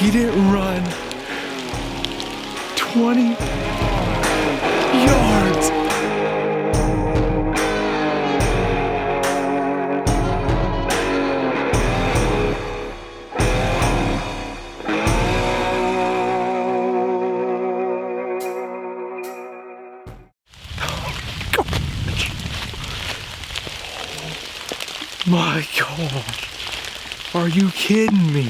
He didn't run 20 yards. My gosh, are you kidding me?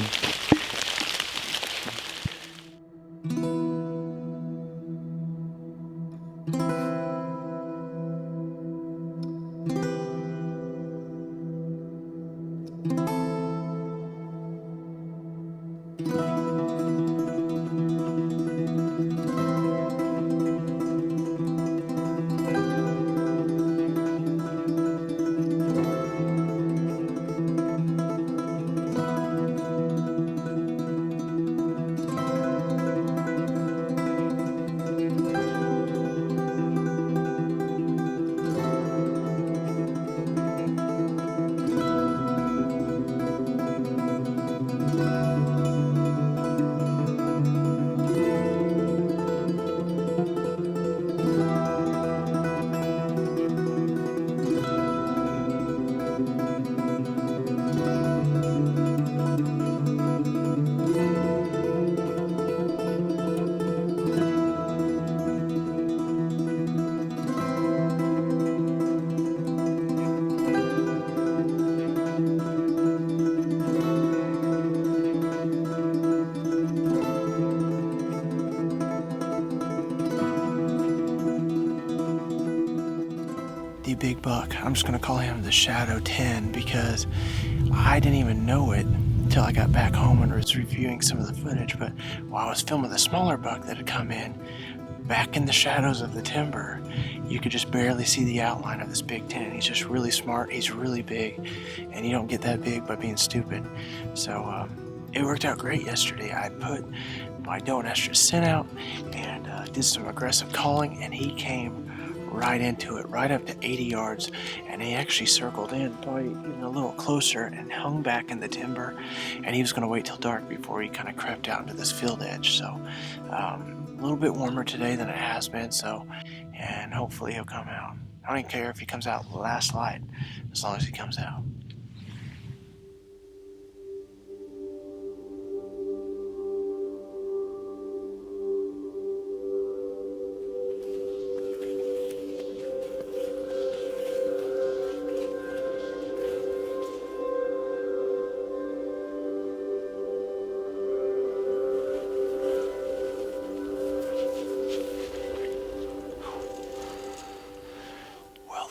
The big buck, I'm just gonna call him the Shadow 10 because I didn't even know it until I got back home and was reviewing some of the footage. But while I was filming the smaller buck that had come in, back in the shadows of the timber, you could just barely see the outline of this big 10. He's just really smart, he's really big, and you don't get that big by being stupid. So it worked out great yesterday. I put my doe and estrus scent out and did some aggressive calling, and he came right into it, right up to 80 yards, and he actually circled in probably even a little closer and hung back in the timber, and he was going to wait till dark before he kind of crept out into this field edge. So a little bit warmer today than it has been, and hopefully he'll come out. I don't even care if he comes out last light as long as he comes out.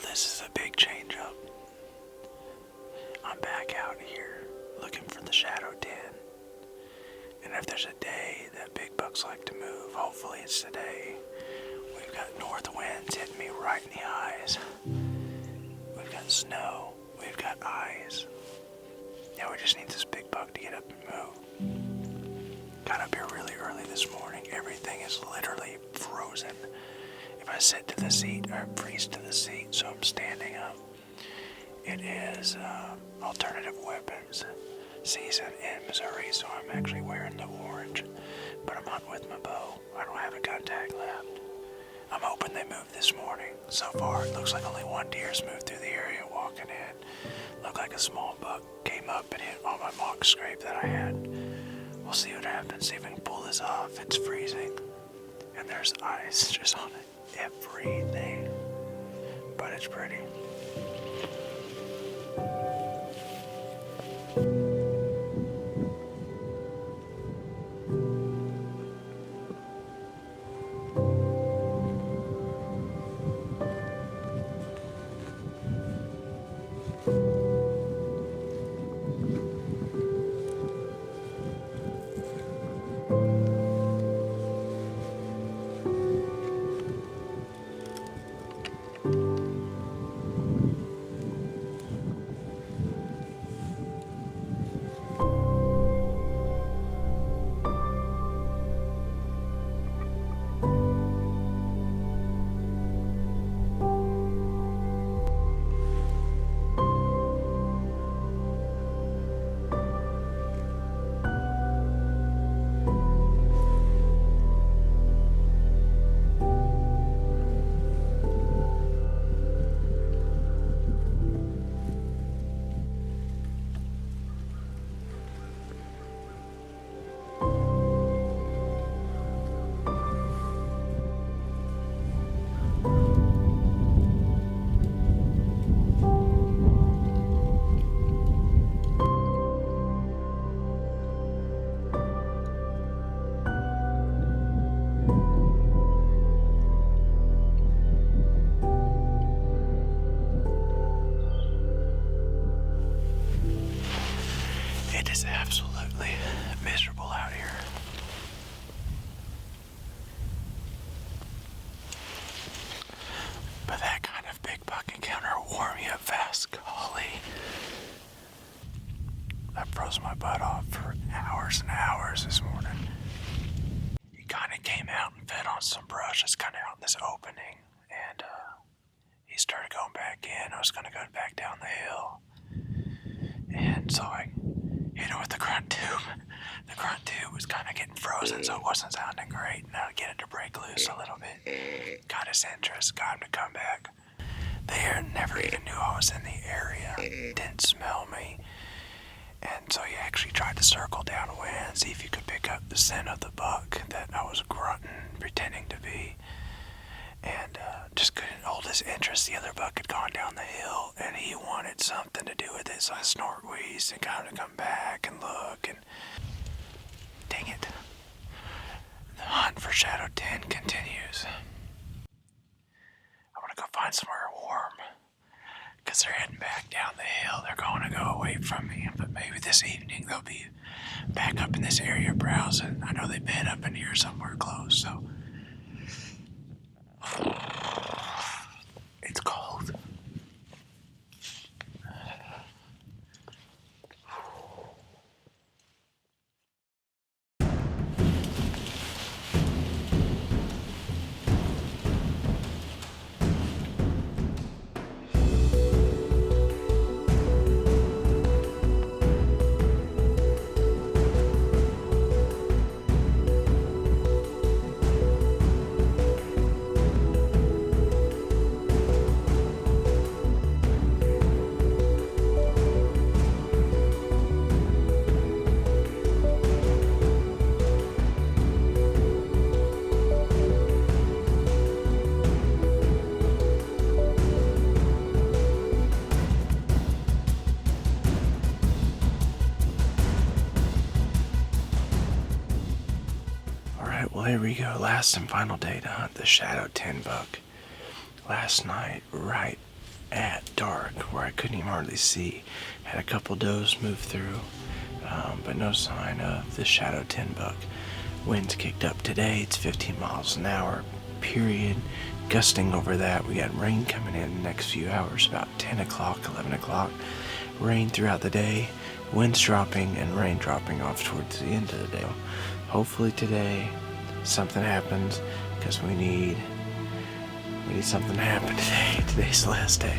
This is a big change up. I'm back out here looking for the Shadow 10. And if there's a day that big bucks like to move, hopefully it's today. We've got north winds hitting me right in the eyes. We've got snow. We've got ice. Now we just need this big buck to get up and move. Got up here really early this morning. Everything is literally frozen. If I sit to the seat, I freeze to the seat, so I'm standing up. It is alternative weapons season in Missouri, so I'm actually wearing the orange, but I'm hunting with my bow. I don't have a gun tag left. I'm hoping they moved this morning. So far, it looks like only one deer's moved through the area walking in. Looked like a small buck came up and hit on my mock scrape that I had. We'll see what happens, see if we can pull this off. It's freezing, and there's ice just on it. Everything, but it's pretty. is absolutely miserable out here. But that kind of big buck encounter will warm you up fast. Golly. I froze my butt off for hours and hours this morning. He kind of came out and fed on some brush that's kind of out in this opening. And he started going back in. I was going to go back down the hill. And so I hit him with the grunt tube. The grunt tube was kind of getting frozen, so it wasn't sounding great. And I get it to break loose a little bit. Got his interest, got him to come back. The hare never even knew I was in the area. Didn't smell me. And so he actually tried to circle downwind and see if he could pick up the scent of the buck that I was grunting, pretending to be. And just couldn't hold his interest. The other buck had gone down the hill, and he wanted something to do with it. So I snort wheezed and got him to come back and look. And dang it, the hunt for Shadow 10 continues. I want to go find somewhere warm, because they're heading back down the hill. They're going to go away from me, but maybe this evening they'll be back up in this area browsing. I know they bed up in here somewhere close, so it's cold. Well, here we go. Last and final day to hunt the Shadow 10 buck. Last night, right at dark, where I couldn't even hardly see, had a couple does move through, but no sign of the Shadow 10 buck. Winds kicked up today. It's 15 miles an hour, period. Gusting over that. We got rain coming in the next few hours, about 10 o'clock, 11 o'clock. Rain throughout the day, winds dropping and rain dropping off towards the end of the day. Hopefully today something happens, because we need something to happen today. Today's the last day.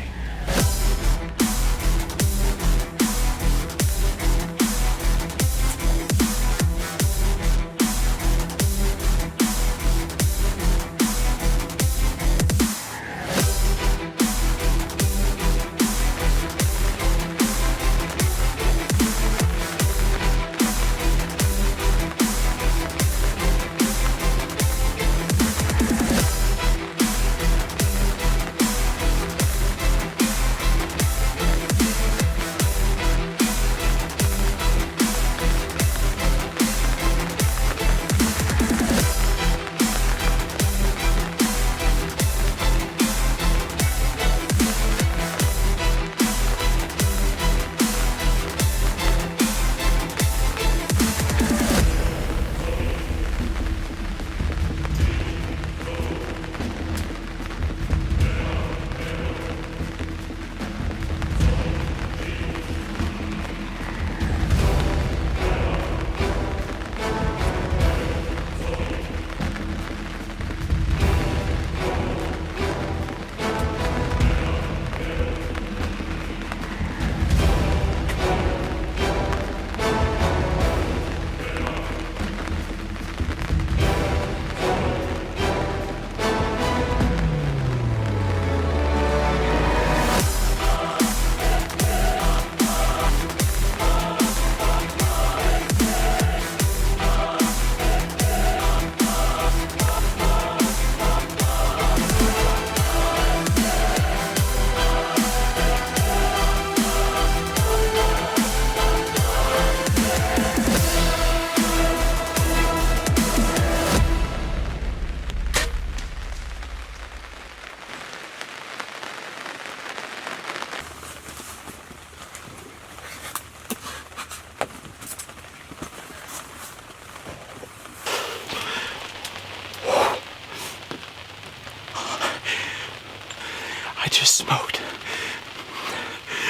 just smoked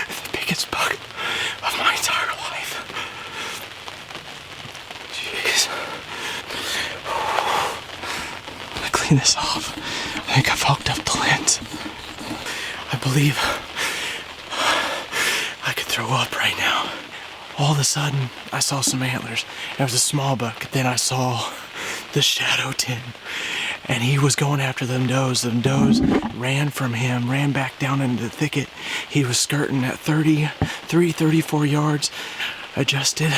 the biggest buck of my entire life. Jeez. I'm gonna clean this off. I think I've hooked up the lens. I believe I could throw up right now. All of a sudden, I saw some antlers. It was a small buck. Then I saw the shadow 10. And he was going after them does. Them does ran from him, ran back down into the thicket. He was skirting at 34 yards, adjusted,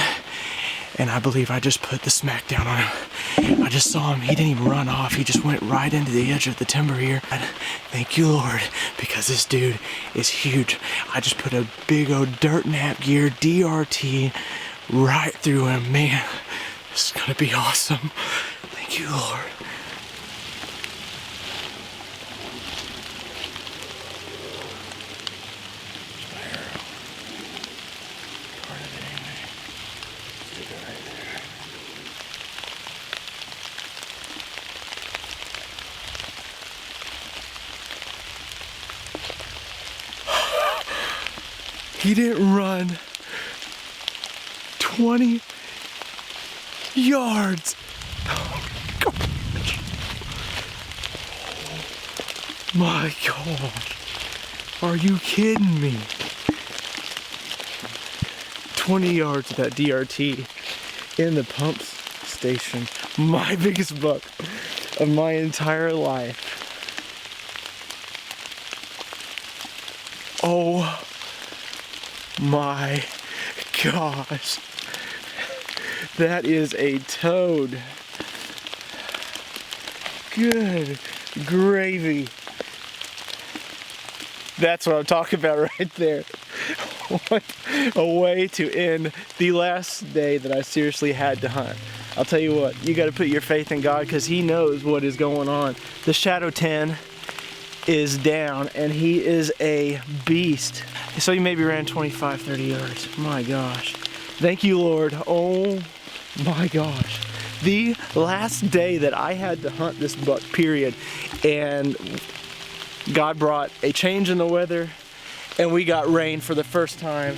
and I believe I just put the smack down on him. I just saw him, he didn't even run off, he just went right into the edge of the timber here. And thank you, Lord, because this dude is huge. I just put a big old dirt nap gear DRT right through him. Man, this is gonna be awesome. Thank you, Lord. He didn't run 20 yards. Oh my gosh. Are you kidding me? 20 yards of that DRT in the pump station. My biggest buck of my entire life. Oh my gosh. That is a toad. Good gravy. That's what I'm talking about right there. What a way to end the last day that I seriously had to hunt. I'll tell you what, you got to put your faith in God because He knows what is going on. The Shadow 10 is down and he is a beast. So he maybe ran 25, 30 yards. My gosh. Thank you, Lord. Oh my gosh. The last day that I had to hunt this buck, period. And God brought a change in the weather and we got rain for the first time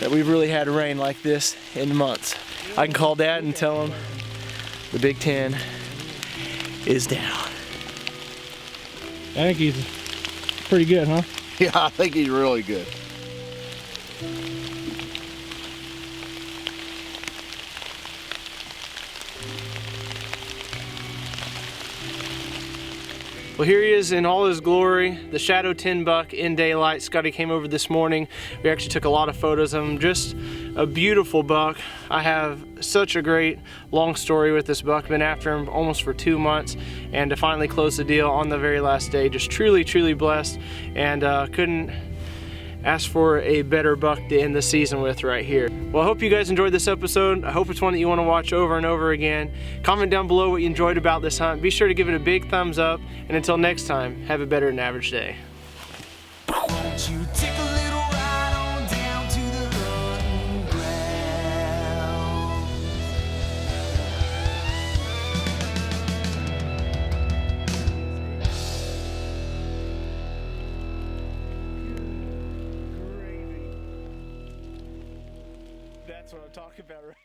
that we've really had rain like this in months. I can call Dad and tell him the Big Ten is down. I think he's pretty good, huh? Yeah, I think he's really good. Well, here he is in all his glory, the Shadow 10 buck in daylight. Scotty came over this morning. We actually took a lot of photos of him. Just a beautiful buck. I have such a great long story with this buck. Been after him almost for 2 months, and to finally close the deal on the very last day, just truly, truly blessed, and couldn't ask for a better buck to end the season with right here. Well, I hope you guys enjoyed this episode. I hope it's one that you want to watch over and over again. Comment down below what you enjoyed about this hunt. Be sure to give it a big thumbs up, and until next time, have a better than average day. Won't you take a little ride on down to the hunting ground? That's what I'm talking about right